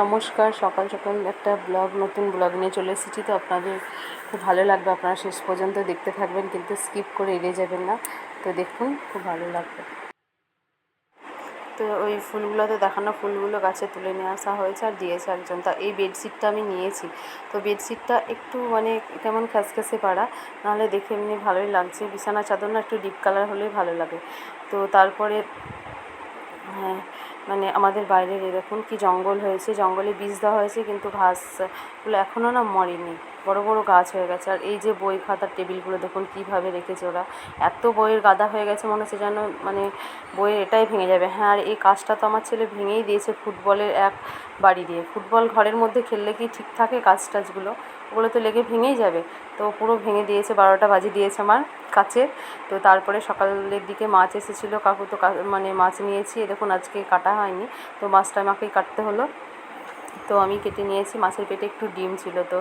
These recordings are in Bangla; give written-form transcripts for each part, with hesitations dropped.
নমস্কার, সকাল সকাল একটা নতুন ব্লগ নিয়ে চলে এসেছি। তো আপনাদের খুব ভালো লাগবে, আপনারা শেষ পর্যন্ত দেখতে থাকবেন, কিন্তু স্কিপ করে এড়িয়ে যাবেন না। তো দেখুন, খুব ভালো লাগবে। তো ওই ফুলগুলো তো দেখানো, ফুলগুলো গাছে তুলে নিয়ে আসা হয়েছে আর দিয়েছে একজন। তা এই বেডশিটটা আমি নিয়েছি। তো বেডশিটটা একটু কেমন খ্যাসখ্যাসে পাড়া, নাহলে দেখে এমনি ভালোই লাগছে। বিছানা চাদর না একটু ডিপ কালার হলেই ভালো লাগে। তো তারপরে হ্যাঁ, আমাদের বাইরের এরকম কি জঙ্গল হয়েছে, জঙ্গলে বীজ দেওয়া হয়েছে, কিন্তু ঘাসগুলো এখনও না মরেনি, বড় বড় গাছ হয়ে গেছে। আর এই যে বই খাতার টেবিলগুলো দেখুন কীভাবে রেখেছে ওরা, এত বইয়ের গাদা হয়ে গেছে, মনে হচ্ছে যেন বইয়ের এটাই ভেঙে যাবে। হ্যাঁ, আর এই কাজটা তো আমার ছেলে ভেঙেই দিয়েছে ফুটবলের এক বাড়ি দিয়ে। ফুটবল ঘরের মধ্যে খেললে কি ঠিক থাকে? কাজ টাজগুলো ওগুলো তো লেগে ভেঙেই যাবে। তো পুরো ভেঙে দিয়েছে, 12টা বাজিয়ে দিয়েছে আমার কাছে। তো তারপরে সকালের দিকে মাছ এসেছিলো, কাকু তো মাছ নিয়েছি, দেখুন আজকে কাটা হয়নি, তো মাছটা আমাকেই কাটতে হলো। তো আমি কেটে নিয়েছি। মাছের পেটে একটু ডিম ছিল, তো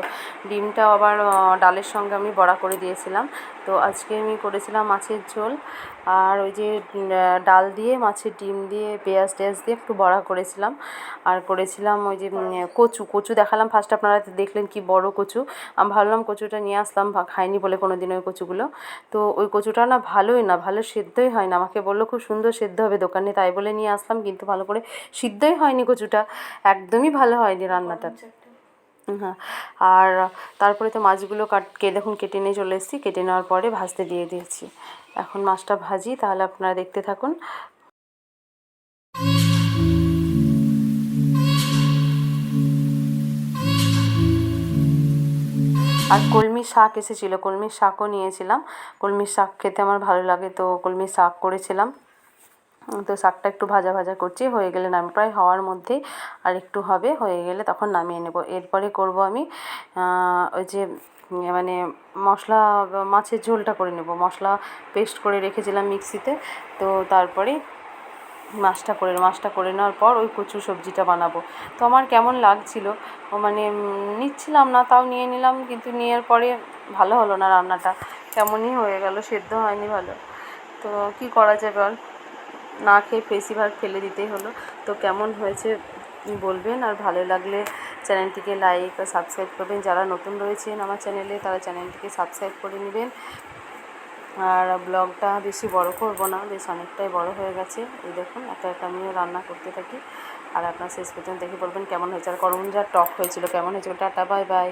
ডিমটা আবার ডালের সঙ্গে আমি বড়া করে দিয়েছিলাম। তো আজকে আমি করেছিলাম মাছের ঝোল, আর ওই যে ডাল দিয়ে মাছের ডিম দিয়ে পেঁয়াজ টেয়াজ দিয়ে একটু বড়া করেছিলাম। আর করেছিলাম ওই যে কচু দেখালাম ফার্স্ট, আপনারা দেখলেন কি বড় কচু। আমি ভাবলাম কচুটা নিয়ে আসলাম, খাইনি বলে কোনো দিন ওই কচুগুলো। তো ওই কচুটা না ভালোই না, ভালো সেদ্ধই হয় না। আমাকে বললো খুব সুন্দর সেদ্ধ হবে দোকানে, তাই বলে নিয়ে আসলাম, কিন্তু ভালো করে সিদ্ধই হয়নি কচুটা, একদমই ভালো হয়নি রান্নাটা। হ্যাঁ, আর তারপরে তো মাছগুলো দেখুন কেটে নিয়ে চলে এসেছি। কেটে নেওয়ার পরে ভাজতে দিয়ে দিয়েছি। এখন মাছটা ভাজি, তাহলে আপনারা দেখতে থাকুন। আর কলমির শাক এসেছিলো, কলমির শাকও নিয়েছিলাম। কলমির শাক খেতে আমার ভালো লাগে, তো কলমির শাক করেছিলাম। তো শাকটা একটু ভাজা ভাজা করছি, হয়ে গেলে প্রায় হওয়ার মধ্যেই, আর একটু হবে, হয়ে গেলে তখন নামিয়ে নেব। এরপরে করব আমি ওই যে মশলা, মাছের ঝোলটা করে নেব। মশলা পেস্ট করে রেখেছিলাম মিক্সিতে, তো তারপরে মাছটা করে নেওয়ার পর ওই কচু সবজিটা বানাবো। তো আমার কেমন লাগছিল, নিচ্ছিলাম না, তাও নিয়ে নিলাম, কিন্তু নেওয়ার পরে ভালো হলো না রান্নাটা, কেমনই হয়ে গেল, সেদ্ধ হয়নি ভালো। তো কি করা যাবে, বল, না খেয়ে বেশিরভাগ ফেলে দিতেই হলো। তো কেমন হয়েছে বলবেন, আর ভালো লাগলে চ্যানেলটিকে লাইক ও সাবস্ক্রাইব করবেন। যারা নতুন রয়েছেন আমার চ্যানেলে, তারা চ্যানেলটিকে সাবস্ক্রাইব করে নেবেন। আর ব্লগটা বেশি বড় করব না, বেশ অনেকটাই বড় হয়ে গেছে। এই দেখুন, একা একা আমিও রান্না করতে থাকি, আর আপনার শেষ পর্যন্ত দেখে বলবেন কেমন হয়েছে। আর করমচা টক হয়েছিল, কেমন হয়েছিল। Tata, bye bye.